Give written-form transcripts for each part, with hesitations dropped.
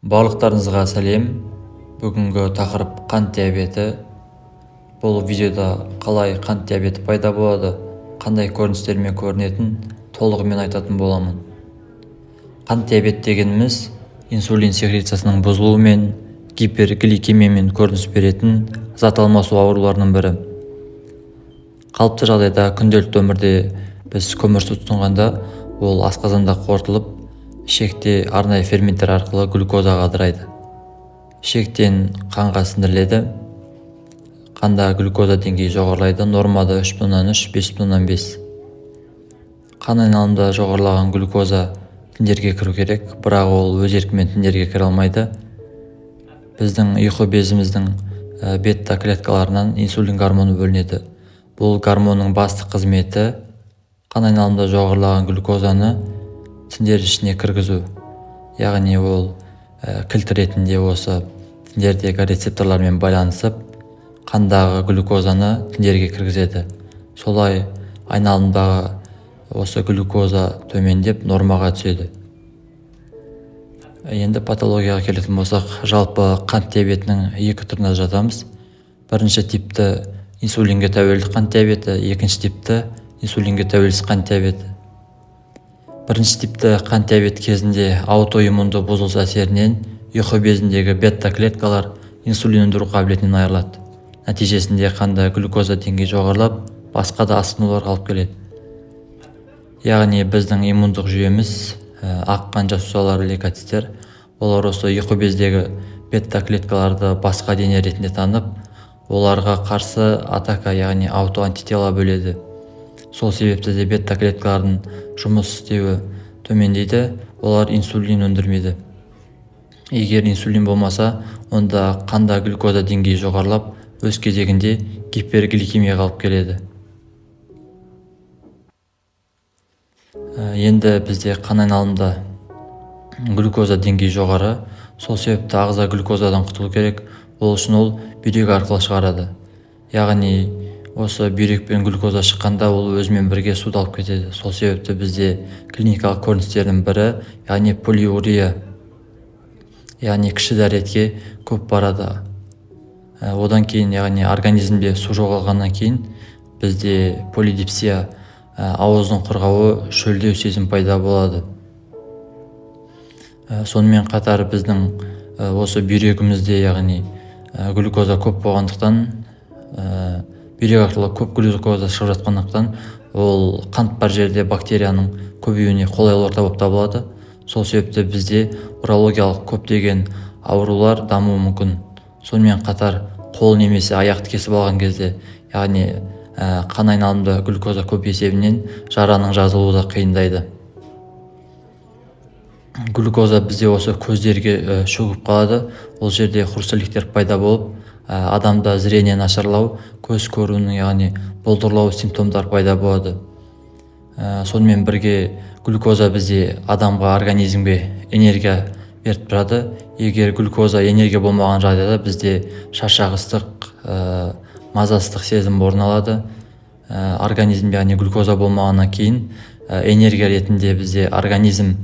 Барлықтарыңызға сәлем. Бүгінгі тақырып қант диабеті. Бұл видеода қалай қант диабеті пайда болады, қандай көріністермен көрінетін толығымен айтатын боламын. Қант диабет дегеніміз инсулин секрециясының бұзылуымен, гипергликемиямен көрініс беретін зат алмасу ауруларының бірі. Қалыпты жағдайда күнделікті өмірде біз көмір тұтынғанда ол асқазанда қорытылып, ішекте арнайы ферменттер арқылы глюкозаға ыдырайды. Ішектен қанға сіңіріледі. Қанда глюкоза деңгейі жоғарылайды. Нормада 3,3-5,5. Қан айналымында жоғарылаған глюкоза тіндерге кіру керек, бірақ ол өз еркімен тіндерге кіре алмайды. Біздің ұйқы безіміздің бета клеткаларынан инсулин гормоны бөлінеді. Бұл гормонның басты қызметі қан айналымында жоғарылаған глюкозаны тіндер ішіне кіргізу. Яғни ол кілт ретінде осы тіндердегі рецепторлармен байланысып, қандағы глюкозаны тіндерге кіргізеді. Солай айналымдағы осы глюкоза төмендеп нормаға түседі. Енді патологияға келетін болсақ, жалпы қант диабетінің екі түріне жатамыз. Бірінші типті инсулинге тәуелді қант диабеті, екінші типті инсулинге тәуелсіз қант диабеті. Бірінші типті қант диабеті кезінде аутоиммунды бұзылыс әсерінен ұйқы безіндегі бета клеткалар инсулин өндіру қабілетінен айырылады. Нәтижесінде қанда глюкоза деңгейі жоғарылап, басқа да асқынуларға алып келеді. Яғни біздің иммундық жүйеміз, ақ қан жасушалары, лейкоциттер, олар осы ұйқы бездегі бета клеткаларды басқа дене ретінде танып, оларға қарсы атака, яғни аутоантитела бөледі. Сол себепті де бета клеткалардың жұмыс істеуі төмендейді, олар инсулин өндірмейді. Егер инсулин болмаса, онда қанда глюкоза деңгейі жоғарылап, өз кезегінде гипергликемияға алып келеді. Енді бізде қан айналымында глюкоза деңгейі жоғары, сол себепті ағза глюкозадан құтылу керек, ол үшін ол бүйрек арқылы шығарады. Яғни осы бүйрекпен глюкоза шыққанда ол өзімен бірге суды алып кетеді. Сол себепті бізде клиникалық көріністердің бірі, яғни полиурия, яғни кіші дәретке көп барады. Одан кейін, яғни организмде су жоғалғаннан кейін бізде полидипсия, ауыздың құрғауы, шөлдеу сезім пайда болады. Сонымен қатар біздің осы бүйрегімізде, яғни глюкоза көп болғандықтан, бүйрек арқылы көп глюкоза шығып жатқандықтан, ол қант бар жерде бактерияның көбеюіне қолайлы орта болып табылады. Сол себепті бізде урологиялық көптеген аурулар дамуы мүмкін. Сонымен қатар қол немесе аяқты кесіп алған кезде, яғни қан айналымында глюкоза көп есебінен жараның жазылуы да қиындайды. Глюкоза бізде осы көздерге шөгіп қалады. Ол жерде хрусталиктер пайда болып, адамда зрение нашарлау, көз көруінің, яғни болдырлау симптомдар пайда болады. Сонымен бірге глюкоза бізде адамға, организмге энергия беріп тұрады. Егер глюкоза энергия болмаған жағдайда бізде шаршағыстық, мазасыздық сезім орын алады. Организмде, яғни глюкоза болмағаннан кейін энергия ретінде бізде организм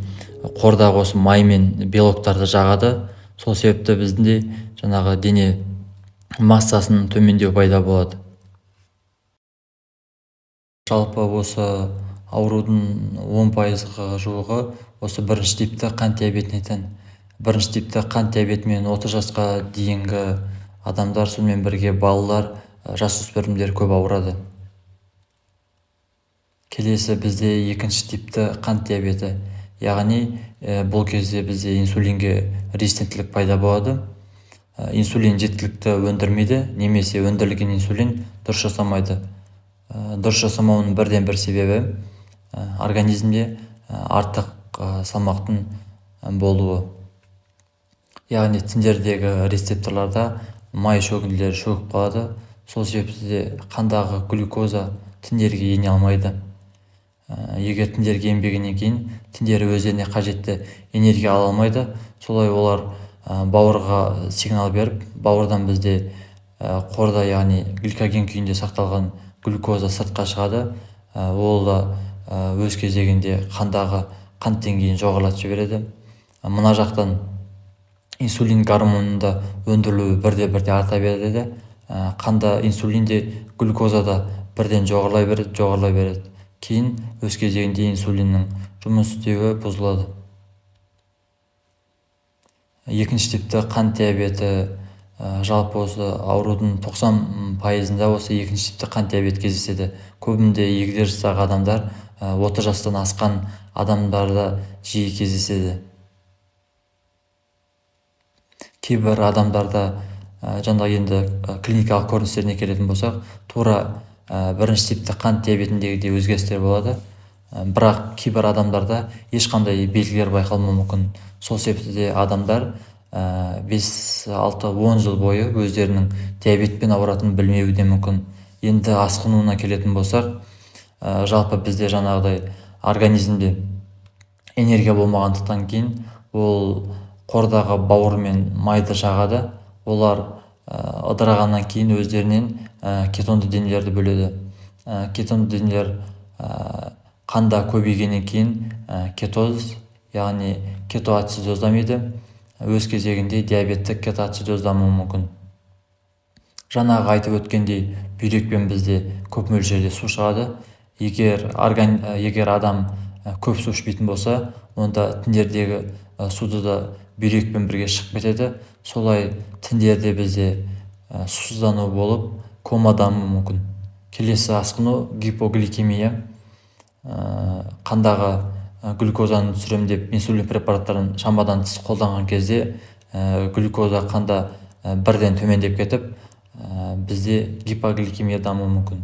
қордағы осы май мен белоктарды жағады. Сол себепті бізде жаңағы дене массасының төмендеу пайда болады. Жалпы осы аурудың 10%-ға жуығы осы бірінші типті қант диабетіне тән. Бірінші типті қант диабетімен 30 жасқа дейінгі адамдар, сонымен бірге балалар, жасөспірімдер көп ауырады. Келесі бізде екінші типті қант диабеті. Яғни бұл кезде бізде инсулинге резистенттілік пайда болады. Инсулин жеткілікті өндірмейді, немесе өндірілген инсулин дұрыс жасамайды. Дұрыс жасамауының бірден бір себебі организмде артық салмақтың болуы. Яғни тіндердегі рецепторларда май шөгінділері шөгіп қалады. Сол себепті де қандағы глюкоза тіндерге ене алмайды. Егер тіндерге енбегеннен кейін тіндер өздеріне қажетті энергия ала алмайды. Солай олар бауырға сигнал беріп, бауырдан бізде қорда, яғни гликоген күйінде сақталған глюкоза сыртқа шығады. Ол да өз кезегінде қандағы қант деңгейін жоғарылатып жібереді. Мына жақтан инсулин гормонының да өндірілуі бірте-бірте арта береді. Қанда инсулин де глюкоза да бірден жоғарылай береді. Кейін өз кезегінде инсулиннің жұмыс істеуі бұзылады. Екінші типті қант диабеті, жалпы осы аурудың 90%-ында осы екінші типті қант диабеті кездеседі. Көбінде егде жастағы адамдар, 30 жастан асқан адамдарда жиі кездеседі. Кейбір адамдарда жаңағы енді клиникалық көріністеріне келетін болсақ, тура бірінші типті қант диабетіндегідей өзгерістер болады. Бірақ кейбір адамдарда ешқандай белгілер байқалмауы мүмкін. Сол себепті адамдар 5-6-10 жыл бойы өздерінің диабетпен ауыратынын білмеуі де мүмкін. Енді асқынуына келетін болсақ, жалпы бізде жаңағыдай организмде энергия болмағандықтан кейін ол қордағы бауыр мен майды жағады. Олар ыдырағаннан кейін өздерінен кетонды денелерді бөледі. Кетонды денелер қанда көбейгеннен кейін кетоз, яғни кетоацидоз дамиды. Өз кезегінде диабеттік кетоацидоз дамуы мүмкін. Жаңағы айтып өткендей, бүйрекпен бізде көп мөлшерде су шығады. Егер адам көп су ішпейтін болса, онда тіндердегі суды да бүйрекпен бірге шығып кетеді. Солай тіндерде бізде сусыздану болып, кома дамуы мүмкін. Келесі асқыну гипогликемия. Қандағы глюкозаны түсірем деп инсулин препараттарын шамадан тыс қолданған кезде глюкоза қанда бірден төмендеп кетіп, бізде гипогликемия дамуы мүмкін.